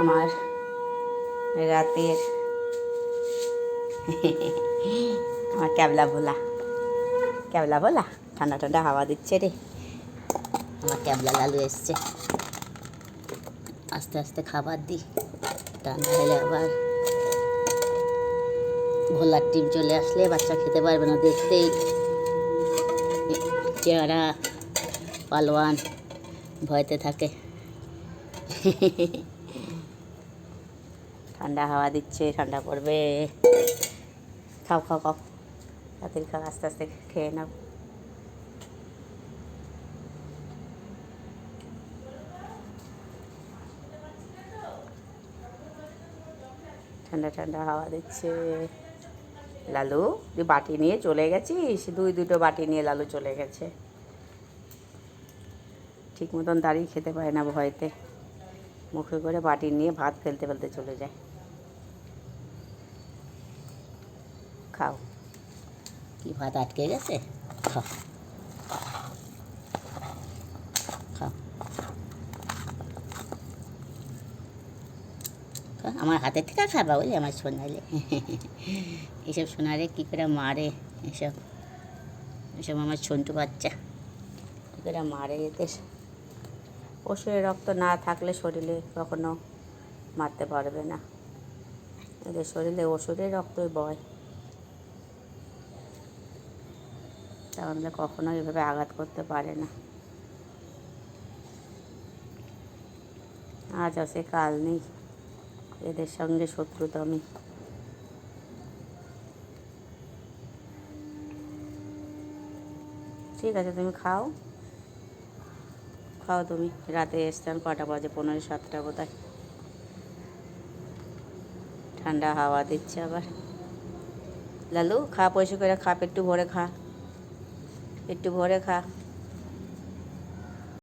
আমার রাতের আমার ক্যাবলা ভোলা ঠান্ডা ঠান্ডা হাওয়া দিচ্ছে রে। আমার ক্যাবলা লালু এসছে, আস্তে আস্তে খাবার দিই, ঠান্ডা হলে আবার ভোলার টিপ চলে আসলে বাচ্চা খেতে পারবে না। দেখতেই চেহারা পালোয়ান, ভয়তে থাকে। ঠান্ডা হাওয়া দিচ্ছে, ঠান্ডা পড়বে। খাও খাও খাও, তাড়াতাড়ি খাও, আস্তে আস্তে খেয়ে নাও। ঠান্ডা ঠান্ডা হাওয়া দিচ্ছে। লালু তুই বাটি নিয়ে চলে গেছিস? দুটো বাটি নিয়ে লালু চলে গেছে। ঠিক মতন দাঁড়িয়ে খেতে পারে না ভয়তে, মুখে করে বাটি নিয়ে ভাত ফেলতে ফেলতে চলে যায়। খাও। কি ভাত আটকে গেছে? খাও খাও। আমার হাতের থেকে খাবা বলে আমার সোনালে। এসব সোনারে কী করে মারে, এসব এসব আমার ছন্টু বাচ্চা কী করে মারে। এদের পশুরের রক্ত না থাকলে শরীরে কখনো মারতে পারবে না। এদের শরীরে অসুরের রক্তই বয়, তাহলে কখনো এভাবে আঘাত করতে পারে না। আজ আছে কাল নেই, এদের সঙ্গে শত্রুতা আমি। ঠিক আছে, তুমি খাও খাও। তুমি রাতে এসছেন কটা বাজে? 6:45 বোধহয়। ঠান্ডা হাওয়া দিচ্ছে আবার। লালু খা, পয়সা করে খা, পেট্টু ভরে খা, পেট্টু ভরে খা।